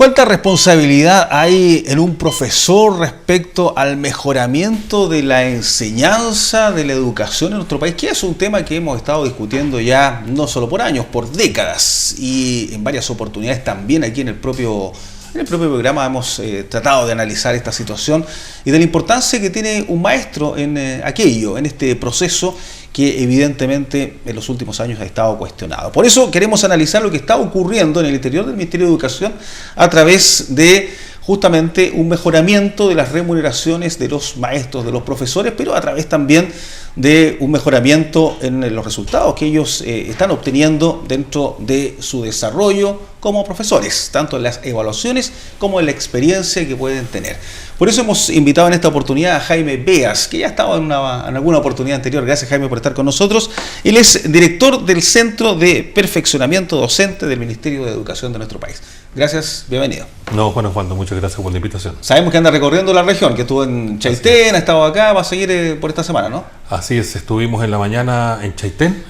¿Cuánta responsabilidad hay en un profesor respecto al mejoramiento de la enseñanza, de la educación en nuestro país? Que es un tema que hemos estado discutiendo ya no solo por años, por décadas, y en varias oportunidades también aquí en el propio programa hemos tratado de analizar esta situación y de la importancia que tiene un maestro en en este proceso que evidentemente en los últimos años ha estado cuestionado. Por eso queremos analizar lo que está ocurriendo en el interior del Ministerio de Educación a través de justamente un mejoramiento de las remuneraciones de los maestros, de los profesores, pero a través también de un mejoramiento en los resultados que ellos están obteniendo dentro de su desarrollo como profesores, tanto en las evaluaciones como en la experiencia que pueden tener. Por eso hemos invitado en esta oportunidad a Jaime Beas, que ya estaba en alguna oportunidad anterior. Gracias, Jaime, por estar con nosotros. Él es director del Centro de Perfeccionamiento Docente del Ministerio de Educación de nuestro país. Gracias, bienvenido. No, Juan Osvaldo, muchas gracias por la invitación. Sabemos que anda recorriendo la región, que estuvo en Chaitén, ha estado acá, va a seguir por esta semana, ¿no? Así es, estuvimos en la mañana en Chaitén,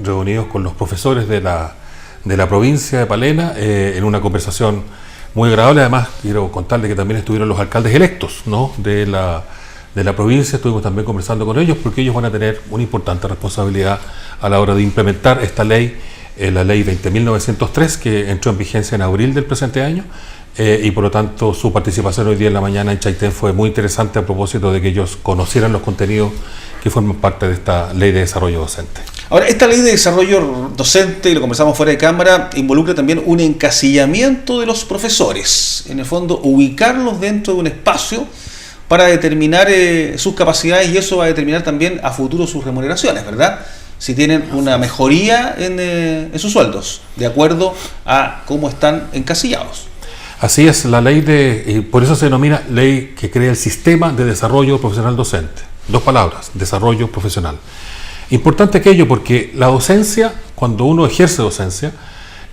reunidos con los profesores de la provincia de Palena, en una conversación muy agradable. Además, quiero contarles que también estuvieron los alcaldes electos, ¿no?, de la provincia. Estuvimos también conversando con ellos porque ellos van a tener una importante responsabilidad a la hora de implementar esta ley, la ley 20.903, que entró en vigencia en abril del presente año, y por lo tanto su participación hoy día en la mañana en Chaitén fue muy interesante a propósito de que ellos conocieran los contenidos que forman parte de esta ley de desarrollo docente. Ahora, esta ley de desarrollo docente, y lo conversamos fuera de cámara, involucra también un encasillamiento de los profesores, en el fondo ubicarlos dentro de un espacio para determinar sus capacidades, y eso va a determinar también a futuro sus remuneraciones, ¿verdad? Si tienen una mejoría en sus sueldos, de acuerdo a cómo están encasillados. Así es, la ley por eso se denomina ley que crea el sistema de desarrollo profesional docente. Dos palabras: desarrollo profesional. Importante aquello porque la docencia, cuando uno ejerce docencia,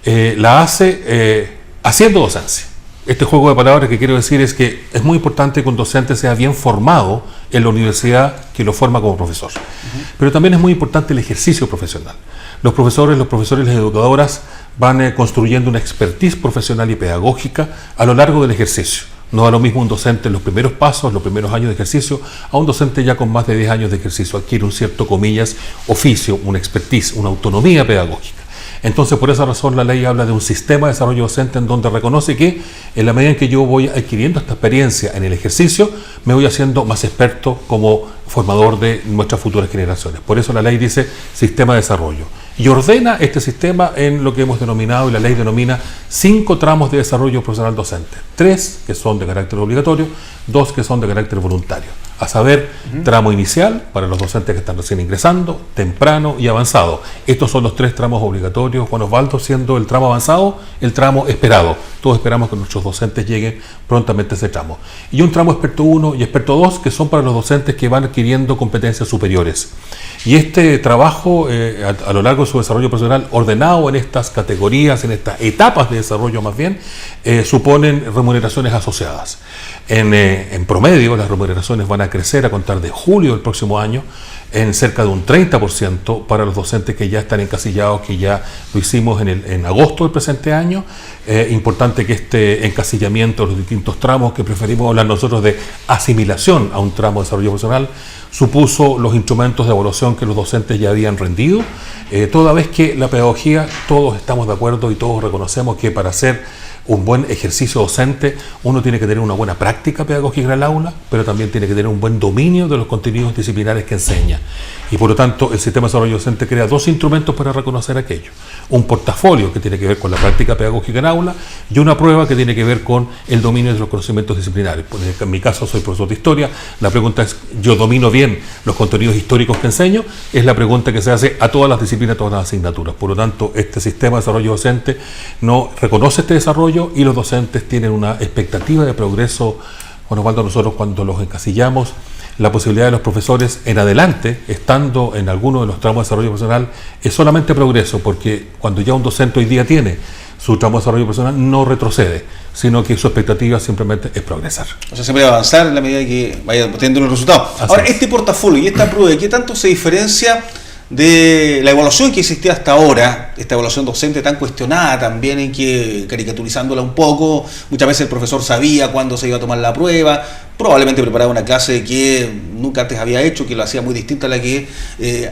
la hace haciendo docencia. Este juego de palabras que quiero decir es que es muy importante que un docente sea bien formado en la universidad que lo forma como profesor. Pero también es muy importante el ejercicio profesional. Los profesores y las educadoras van construyendo una expertise profesional y pedagógica a lo largo del ejercicio. No da lo mismo un docente en los primeros pasos, los primeros años de ejercicio, a un docente ya con más de 10 años de ejercicio. Adquiere un cierto, comillas, oficio, una expertise, una autonomía pedagógica. Entonces, por esa razón, la ley habla de un sistema de desarrollo docente en donde reconoce que en la medida en que yo voy adquiriendo esta experiencia en el ejercicio, me voy haciendo más experto como formador de nuestras futuras generaciones. Por eso la ley dice sistema de desarrollo. Y ordena este sistema en lo que hemos denominado, y la ley denomina, 5 tramos de desarrollo profesional docente. 3 que son de carácter obligatorio, 2 que son de carácter voluntario. A saber, tramo inicial para los docentes que están recién ingresando, temprano y avanzado. Estos son los 3 tramos obligatorios, Juan Osvaldo, siendo el tramo avanzado el tramo esperado. Todos esperamos que nuestros docentes lleguen prontamente a ese tramo. Y un tramo experto 1 y experto 2 que son para los docentes que van adquiriendo competencias superiores. Y este trabajo, a lo largo de su desarrollo profesional, ordenado en estas categorías, en estas etapas de desarrollo más bien, suponen remuneraciones asociadas. En promedio, las remuneraciones van a crecer a contar de julio del próximo año en cerca de un 30% para los docentes que ya están encasillados, que ya lo hicimos en agosto del presente año. Importante que este encasillamiento de los distintos tramos, que preferimos hablar nosotros de asimilación a un tramo de desarrollo profesional, supuso los instrumentos de evaluación que los docentes ya habían rendido, toda vez que la pedagogía, todos estamos de acuerdo y todos reconocemos que para hacer un buen ejercicio docente uno tiene que tener una buena práctica pedagógica en el aula, pero también tiene que tener un buen dominio de los contenidos disciplinares que enseña. Y por lo tanto, el sistema de desarrollo docente crea 2 instrumentos para reconocer aquello: un portafolio que tiene que ver con la práctica pedagógica en aula y una prueba que tiene que ver con el dominio de los conocimientos disciplinarios. En mi caso, soy profesor de historia. La pregunta es: ¿yo domino bien los contenidos históricos que enseño? Es la pregunta que se hace a todas las disciplinas, a todas las asignaturas. Por lo tanto, este sistema de desarrollo docente no reconoce este desarrollo, y los docentes tienen una expectativa de progreso. Bueno, cuando nosotros, cuando los encasillamos, la posibilidad de los profesores en adelante, estando en alguno de los tramos de desarrollo profesional, es solamente progreso, porque cuando ya un docente hoy día tiene su tramo de desarrollo profesional, no retrocede, sino que su expectativa simplemente es progresar. O sea, siempre va a avanzar en la medida que vaya obteniendo los resultados. Ahora, este portafolio y esta prueba, ¿qué tanto se diferencia de la evaluación que existía hasta ahora, esta evaluación docente tan cuestionada también, en que, caricaturizándola un poco, muchas veces el profesor sabía cuándo se iba a tomar la prueba, probablemente preparaba una clase que nunca antes había hecho, que lo hacía muy distinta a la que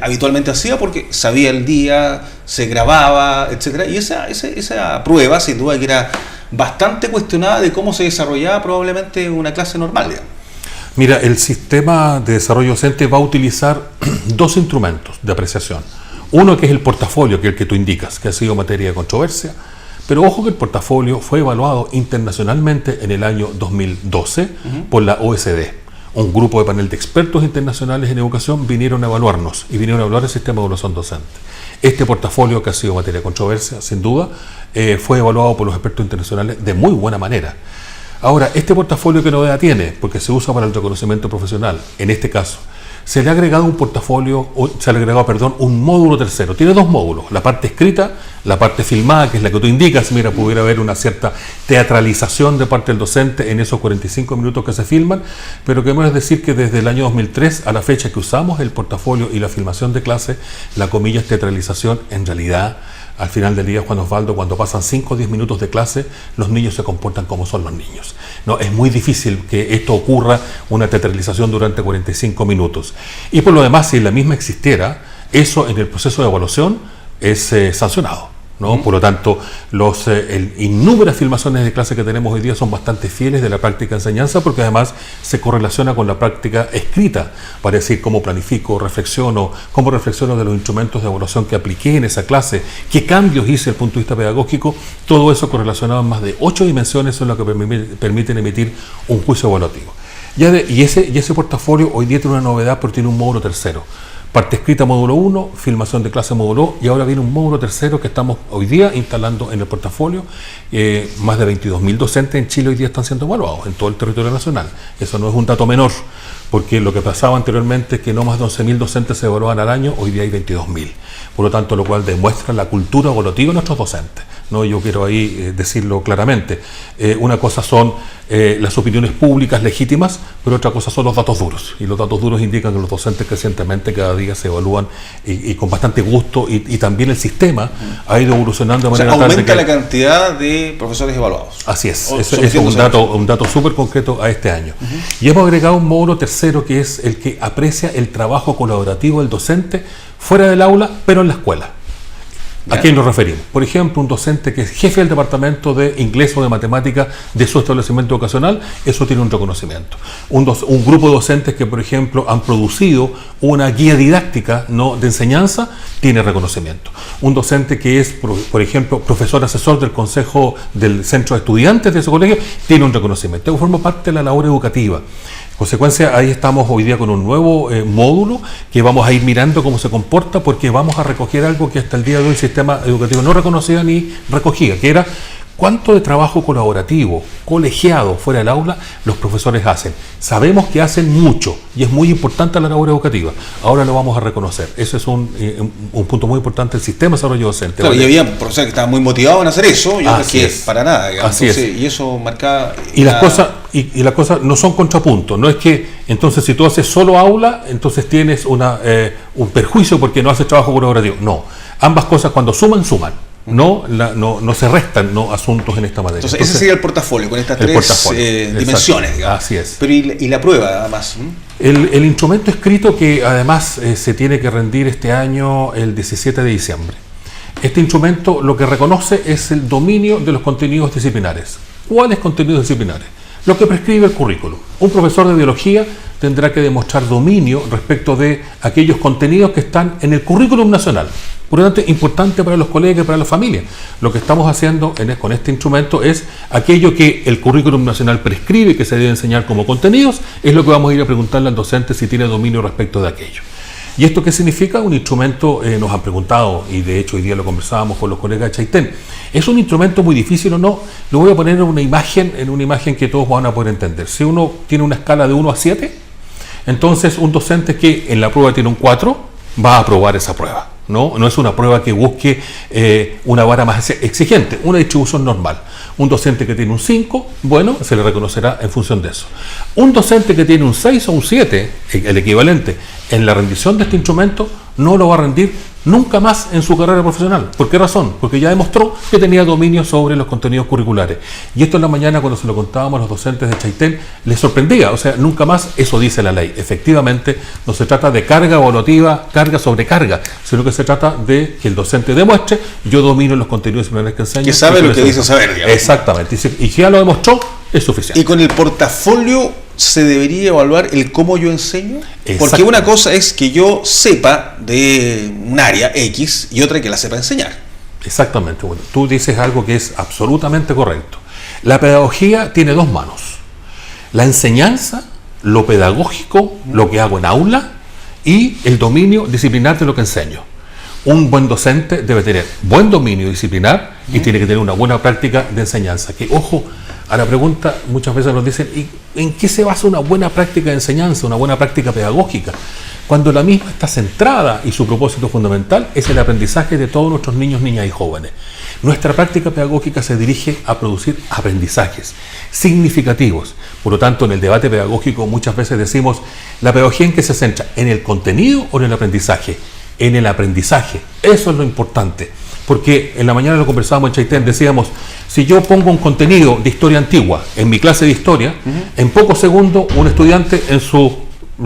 habitualmente hacía, porque sabía el día, se grababa, etcétera. Y esa prueba, sin duda, que era bastante cuestionada de cómo se desarrollaba probablemente una clase normal, digamos. Mira, el sistema de desarrollo docente va a utilizar dos instrumentos de apreciación. Uno que es el portafolio, que es el que tú indicas, que ha sido materia de controversia, pero ojo que el portafolio fue evaluado internacionalmente en el año 2012 por la OECD. Un grupo de panel de expertos internacionales en educación vinieron a evaluarnos y vinieron a evaluar el sistema de evaluación docente. Este portafolio, que ha sido materia de controversia, sin duda, fue evaluado por los expertos internacionales de muy buena manera. Ahora, este portafolio, ¿qué novedad tiene? Porque se usa para el reconocimiento profesional. En este caso, se le ha agregado un módulo tercero. Tiene dos módulos, la parte escrita, la parte filmada, que es la que tú indicas. Mira, pudiera haber una cierta teatralización de parte del docente en esos 45 minutos que se filman, pero queremos decir que desde el año 2003 a la fecha que usamos el portafolio y la filmación de clase, la comillas teatralización, en realidad, al final del día, Juan Osvaldo, cuando pasan 5 o 10 minutos de clase, los niños se comportan como son los niños. No, es muy difícil que esto ocurra, una teatralización durante 45 minutos. Y por lo demás, si la misma existiera, eso en el proceso de evaluación es sancionado, ¿no? Por lo tanto, innumerables filmaciones de clase que tenemos hoy día son bastante fieles de la práctica de enseñanza, porque además se correlaciona con la práctica escrita, para decir cómo planifico, cómo reflexiono de los instrumentos de evaluación que apliqué en esa clase, qué cambios hice desde el punto de vista pedagógico. Todo eso correlacionado en más de 8 dimensiones son las que permiten emitir un juicio evaluativo. Y ese portafolio hoy día tiene una novedad, porque tiene un módulo tercero. Parte escrita módulo 1, filmación de clase módulo 2, y ahora viene un módulo tercero que estamos hoy día instalando en el portafolio. Más de 22.000 docentes en Chile hoy día están siendo evaluados en todo el territorio nacional. Eso no es un dato menor, porque lo que pasaba anteriormente es que no más de 11.000 docentes se evaluaban al año, hoy día hay 22.000. Por lo tanto, lo cual demuestra la cultura evaluativa de nuestros docentes, ¿no? Yo quiero ahí decirlo claramente. Una cosa son las opiniones públicas legítimas, pero otra cosa son los datos duros. Y los datos duros indican que los docentes crecientemente cada día se evalúan y con bastante gusto, y también el sistema ha ido evolucionando de manera tal aumenta la cantidad de profesores evaluados. Así es. Eso es un dato súper concreto a este año. Y hemos agregado un módulo tercero, que es el que aprecia el trabajo colaborativo del docente fuera del aula, pero en la escuela. ¿A quién nos referimos? Por ejemplo, un docente que es jefe del departamento de inglés o de matemática de su establecimiento educacional, eso tiene un reconocimiento. Un grupo de docentes que, por ejemplo, han producido una guía didáctica, ¿no?, de enseñanza, tiene reconocimiento. Un docente que es, por ejemplo, profesor asesor del consejo del centro de estudiantes de ese colegio, tiene un reconocimiento. Eso forma parte de la labor educativa. En consecuencia, ahí estamos hoy día con un nuevo módulo que vamos a ir mirando cómo se comporta, porque vamos a recoger algo que hasta el día de hoy el sistema educativo no reconocía ni recogía, que era cuánto de trabajo colaborativo, colegiado fuera del aula los profesores hacen. Sabemos que hacen mucho y es muy importante la labor educativa. Ahora lo vamos a reconocer. Eso es un punto muy importante del sistema de desarrollo docente. Claro, ¿vale? Y había profesores que estaban muy motivados en hacer eso, yo creo que para nada. Así es. Y eso marcaba... Y las cosas no son contrapuntos. No es que, entonces, si tú haces solo aula, entonces tienes un perjuicio porque no haces trabajo colaborativo. No. Ambas cosas, cuando suman. No se restan asuntos en esta materia. Entonces, ese sería el portafolio, con estas tres dimensiones, digamos. Así es. Pero y la prueba, además. El instrumento escrito, que además se tiene que rendir este año el 17 de diciembre. Este instrumento lo que reconoce es el dominio de los contenidos disciplinares. ¿Cuáles contenidos disciplinares? Lo que prescribe el currículum. Un profesor de biología tendrá que demostrar dominio respecto de aquellos contenidos que están en el currículum nacional. Por lo tanto, importante para los colegas y para las familias. Lo que estamos haciendo con este instrumento es aquello que el currículum nacional prescribe que se debe enseñar como contenidos, es lo que vamos a ir a preguntarle al docente si tiene dominio respecto de aquello. ¿Y esto qué significa? Un instrumento, nos han preguntado, y de hecho hoy día lo conversábamos con los colegas de Chaitén, ¿es un instrumento muy difícil o no? Lo voy a poner en una imagen que todos van a poder entender. Si uno tiene una escala de 1 a 7, entonces un docente que en la prueba tiene un 4, va a aprobar esa prueba. No es una prueba que busque una vara más exigente, una distribución normal. Un docente que tiene un 5, bueno, se le reconocerá en función de eso. Un docente que tiene un 6 o un 7, el equivalente, en la rendición de este instrumento, no lo va a rendir nunca más en su carrera profesional. ¿Por qué razón? Porque ya demostró que tenía dominio sobre los contenidos curriculares. Y esto en la mañana, cuando se lo contábamos a los docentes de Chaitén, les sorprendía. O sea, nunca más, eso dice la ley. Efectivamente, no se trata de carga evaluativa, carga sobre carga, sino que se trata de que el docente demuestre: yo domino los contenidos disciplinares que enseño. Que sabe lo que dice saber, digamos. Exactamente. Y si ya lo demostró, es suficiente. Y con el portafolio se debería evaluar el cómo yo enseño, porque una cosa es que yo sepa de un área X y otra que la sepa enseñar. Exactamente, bueno, tú dices algo que es absolutamente correcto. La pedagogía tiene dos manos: la enseñanza, lo pedagógico, lo que hago en aula, y el dominio disciplinar de lo que enseño. Un buen docente debe tener buen dominio disciplinar y tiene que tener una buena práctica de enseñanza. Que, ojo, a la pregunta muchas veces nos dicen: ¿y en qué se basa una buena práctica de enseñanza, una buena práctica pedagógica? Cuando la misma está centrada y su propósito fundamental es el aprendizaje de todos nuestros niños, niñas y jóvenes. Nuestra práctica pedagógica se dirige a producir aprendizajes significativos. Por lo tanto, en el debate pedagógico muchas veces decimos: ¿la pedagogía en qué se centra? ¿En el contenido o en el aprendizaje? En el aprendizaje. Eso es lo importante. Porque en la mañana lo conversábamos en Chaitén, decíamos: si yo pongo un contenido de historia antigua en mi clase de historia, en pocos segundos un estudiante en su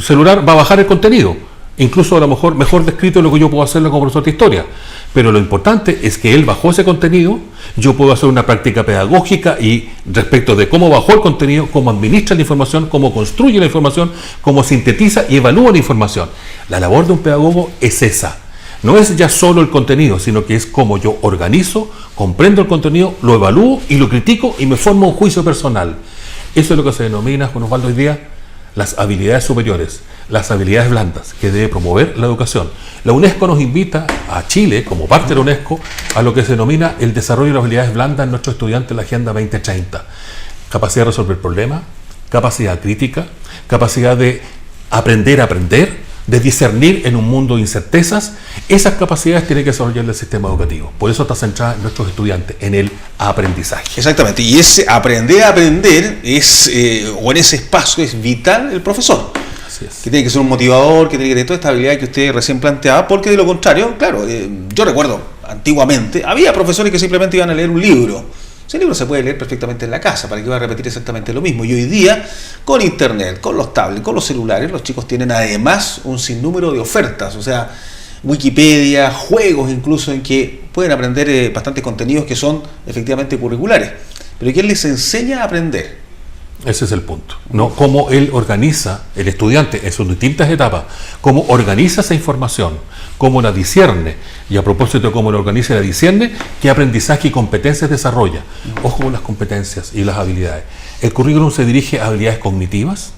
celular va a bajar el contenido, incluso a lo mejor mejor descrito de lo que yo puedo hacerlo como profesor de historia. Pero lo importante es que él bajó ese contenido, yo puedo hacer una práctica pedagógica y respecto de cómo bajó el contenido, cómo administra la información, cómo construye la información, cómo sintetiza y evalúa la información. La labor de un pedagogo es esa. No es ya solo el contenido, sino que es cómo yo organizo, comprendo el contenido, lo evalúo y lo critico y me formo un juicio personal. Eso es lo que se denomina, Juan Osvaldo, hoy día las habilidades superiores, las habilidades blandas que debe promover la educación. La UNESCO nos invita a Chile, como parte de la UNESCO, a lo que se denomina el desarrollo de las habilidades blandas en nuestros estudiantes en la Agenda 2030. Capacidad de resolver problemas, capacidad crítica, capacidad de aprender a aprender, de discernir en un mundo de incertezas. Esas capacidades tiene que desarrollar el sistema educativo. Por eso está centrada en nuestros estudiantes, en el aprendizaje. Exactamente, y ese aprender a aprender es, o en ese espacio es vital el profesor. Así es. Que tiene que ser un motivador, que tiene que tener toda esta habilidad que usted recién planteaba, porque de lo contrario, claro, yo recuerdo antiguamente, había profesores que simplemente iban a leer un libro. Ese libro se puede leer perfectamente en la casa, para que va a repetir exactamente lo mismo. Y hoy día, con internet, con los tablets, con los celulares, los chicos tienen además un sinnúmero de ofertas, o sea, Wikipedia, juegos incluso, en que pueden aprender bastantes contenidos que son efectivamente curriculares. Pero ¿quién les enseña a aprender? Ese es el punto, ¿no? Cómo él organiza, el estudiante en sus distintas etapas, cómo organiza esa información, cómo la discierne, y a propósito de cómo la organiza y la discierne, qué aprendizaje y competencias desarrolla. Ojo con las competencias y las habilidades. El currículum se dirige a habilidades cognitivas,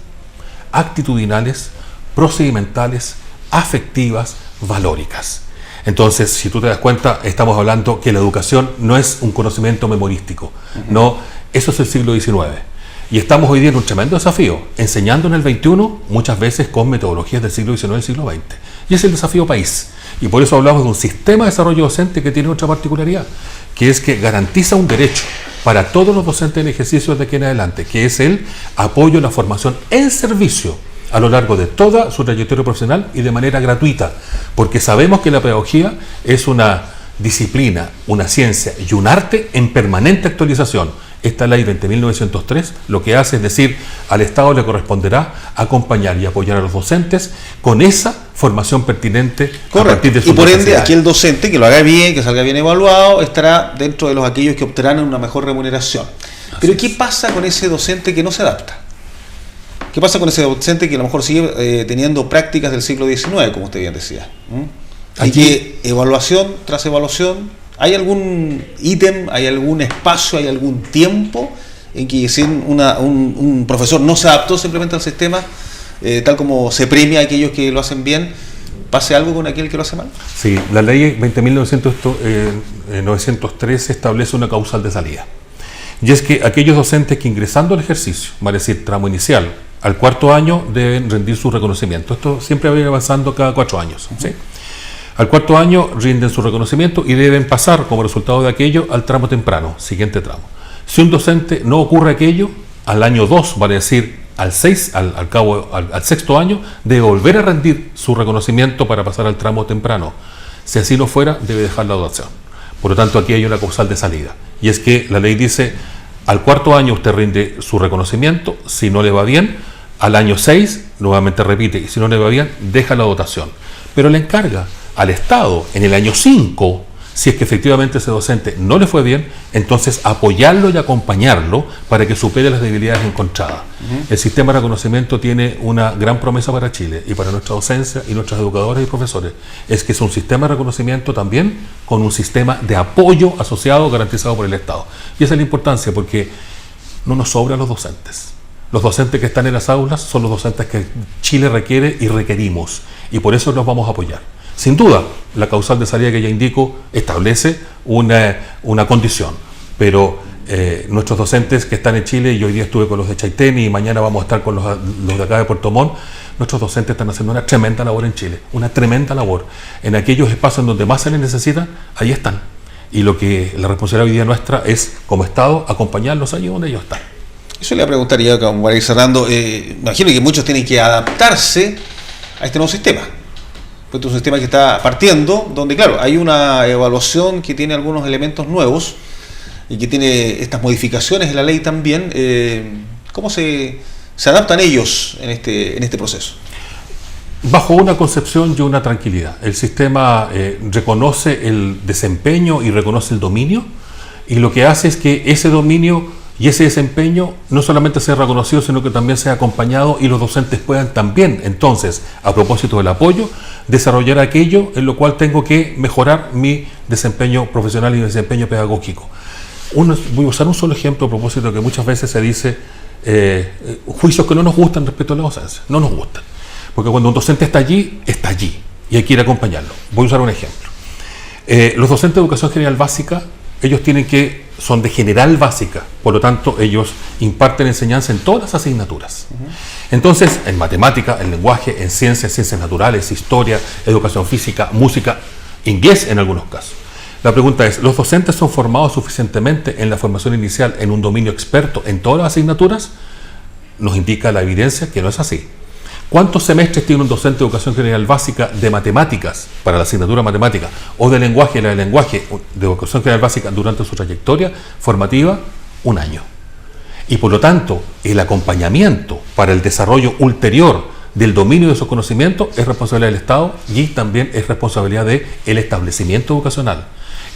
actitudinales, procedimentales, afectivas, valóricas. Entonces, si tú te das cuenta, estamos hablando que la educación no es un conocimiento memorístico, no, eso es el siglo XIX. Y estamos hoy día en un tremendo desafío, enseñando en el XXI muchas veces con metodologías del siglo XIX y del siglo XX. Y es el desafío país. Y por eso hablamos de un sistema de desarrollo docente que tiene otra particularidad, que es que garantiza un derecho para todos los docentes en ejercicio de aquí en adelante, que es el apoyo a la formación en servicio a lo largo de toda su trayectoria profesional y de manera gratuita, porque sabemos que la pedagogía es una disciplina, una ciencia y un arte en permanente actualización. Esta ley 20.903 lo que hace es decir, al Estado le corresponderá acompañar y apoyar a los docentes con esa formación pertinente. Correcto. A partir de sus necesidades. Y por ende, aquí el docente que lo haga bien, que salga bien evaluado, estará dentro de los aquellos que obtendrán una mejor remuneración. Pero ¿qué pasa con ese docente que no se adapta? ¿Qué pasa con ese docente que a lo mejor sigue teniendo prácticas del siglo XIX, como usted bien decía? Hay que evaluación tras evaluación. ¿Hay algún ítem, hay algún espacio, hay algún tiempo en que si un profesor no se adaptó simplemente al sistema, tal como se premia a aquellos que lo hacen bien, pase algo con aquel que lo hace mal? Sí, la ley 20.903 establece una causal de salida. Y es que aquellos docentes que ingresando al ejercicio, vale decir, tramo inicial, al cuarto año deben rendir su reconocimiento. Esto siempre va a ir avanzando cada 4 años, ¿sí? Al cuarto año rinden su reconocimiento y deben pasar como resultado de aquello al tramo temprano, siguiente tramo. Si un docente no ocurre aquello, al año 2, vale decir, al sexto año, debe volver a rendir su reconocimiento para pasar al tramo temprano. Si así no fuera, debe dejar la dotación. Por lo tanto, aquí hay una causal de salida. Y es que la ley dice, al cuarto año usted rinde su reconocimiento, si no le va bien, al año 6, nuevamente repite, y si no le va bien, deja la dotación. Pero le encarga al Estado, en el año 5, si es que efectivamente ese docente no le fue bien, entonces apoyarlo y acompañarlo para que supere las debilidades encontradas. El sistema de reconocimiento tiene una gran promesa para Chile y para nuestra docencia y nuestros educadores y profesores. Es que es un sistema de reconocimiento también con un sistema de apoyo asociado, garantizado por el Estado. Y esa es la importancia, porque no nos sobran los docentes. Los docentes que están en las aulas son los docentes que Chile requiere y requerimos. Y por eso los vamos a apoyar. Sin duda, la causal de salida que ya indico establece una condición, pero nuestros docentes que están en Chile, y hoy día estuve con los de Chaitén y mañana vamos a estar con los de acá de Puerto Montt, nuestros docentes están haciendo una tremenda labor en Chile, una tremenda labor. En aquellos espacios en donde más se les necesita, ahí están. Y lo que la responsabilidad hoy día nuestra es, como Estado, acompañarlos allí donde ellos están. Eso le preguntaría, como para ir cerrando, imagino que muchos tienen que adaptarse a este nuevo sistema. Este es un sistema que está partiendo, donde claro, hay una evaluación que tiene algunos elementos nuevos y que tiene estas modificaciones en la ley también. ¿Cómo se adaptan ellos en este proceso? Bajo una concepción y una tranquilidad. El sistema reconoce el desempeño y reconoce el dominio, y lo que hace es que ese dominio y ese desempeño no solamente sea reconocido, sino que también sea acompañado y los docentes puedan también, entonces, a propósito del apoyo, desarrollar aquello en lo cual tengo que mejorar mi desempeño profesional y mi desempeño pedagógico. Voy a usar un solo ejemplo a propósito de que muchas veces se dice juicios que no nos gustan respecto a la docencia. No nos gustan. Porque cuando un docente está allí y hay que ir a acompañarlo. Voy a usar un ejemplo. Los docentes de educación general básica, ellos son de general básica, por lo tanto ellos imparten enseñanza en todas las asignaturas. Entonces, en matemática, en lenguaje, en ciencias naturales, historia, educación física, música, inglés en algunos casos. La pregunta es, ¿los docentes son formados suficientemente en la formación inicial en un dominio experto en todas las asignaturas? Nos indica la evidencia que no es así. ¿Cuántos semestres tiene un docente de educación general básica de matemáticas para la asignatura matemática o de lenguaje, de educación general básica durante su trayectoria formativa? 1 año. Y por lo tanto, el acompañamiento para el desarrollo ulterior del dominio de esos conocimientos es responsabilidad del Estado y también es responsabilidad del establecimiento educacional,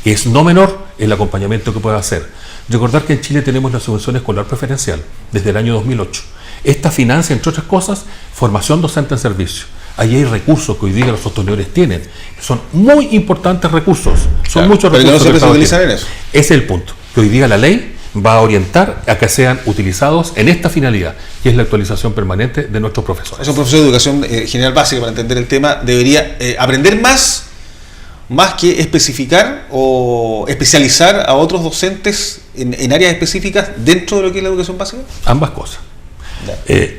que es no menor el acompañamiento que puede hacer. Recordar que en Chile tenemos la subvención escolar preferencial desde el año 2008. Esta financia, entre otras cosas, formación docente en servicio. Ahí hay recursos que hoy día los sostenedores tienen. Son muy importantes recursos. Son muchos recursos. Pero no se utilizan en eso. Ese es el punto. Que hoy día la ley va a orientar a que sean utilizados en esta finalidad, que es la actualización permanente de nuestros profesores. Es un profesor de educación general básica, para entender el tema, debería aprender más que especificar o especializar a otros docentes en áreas específicas dentro de lo que es la educación básica. Ambas cosas.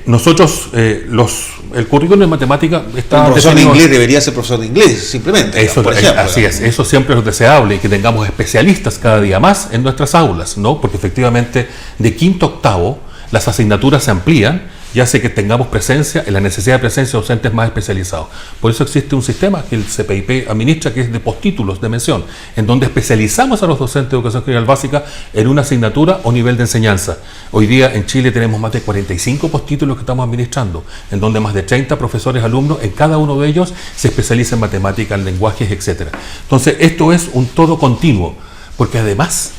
Nosotros, el currículum de matemática está... El profesor de inglés debería ser profesor de inglés, simplemente. Eso, por ejemplo, así es, eso siempre es deseable, y que tengamos especialistas cada día más en nuestras aulas, ¿no? Porque efectivamente de quinto a octavo las asignaturas se amplían y hace que tengamos presencia, en la necesidad de presencia de docentes más especializados. Por eso existe un sistema que el CPIP administra, que es de postítulos de mención, en donde especializamos a los docentes de educación general básica en una asignatura o nivel de enseñanza. Hoy día en Chile tenemos más de 45 postítulos que estamos administrando, en donde más de 30 profesores alumnos, en cada uno de ellos se especializa en matemáticas, en lenguajes, etc. Entonces esto es un todo continuo, porque además...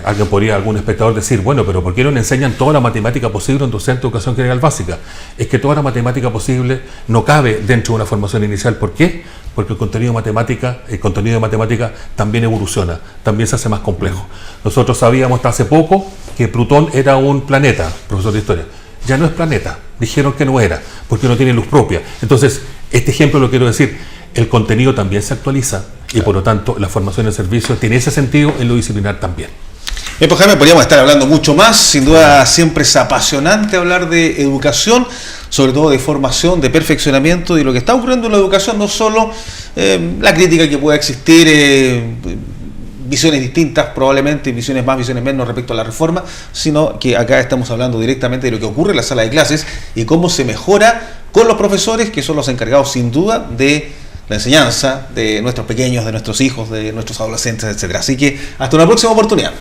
algún espectador decir, bueno, pero ¿por qué no le enseñan toda la matemática posible a un docente de educación general básica? Es que toda la matemática posible no cabe dentro de una formación inicial. ¿Por qué? Porque el contenido de matemática también evoluciona, también se hace más complejo. Nosotros sabíamos hasta hace poco que Plutón era un planeta, profesor de historia. Ya no es planeta, dijeron que no era, porque no tiene luz propia. Entonces, este ejemplo lo quiero decir, el contenido también se actualiza y por lo tanto la formación en servicio tiene ese sentido en lo disciplinar también. Bien, pues Jaime, podríamos estar hablando mucho más, sin duda siempre es apasionante hablar de educación, sobre todo de formación, de perfeccionamiento y lo que está ocurriendo en la educación, no solo la crítica que pueda existir visiones distintas, probablemente visiones más, visiones menos respecto a la reforma, sino que acá estamos hablando directamente de lo que ocurre en la sala de clases y cómo se mejora con los profesores, que son los encargados sin duda de la enseñanza de nuestros pequeños, de nuestros hijos, de nuestros adolescentes, etcétera. Así que hasta una próxima oportunidad.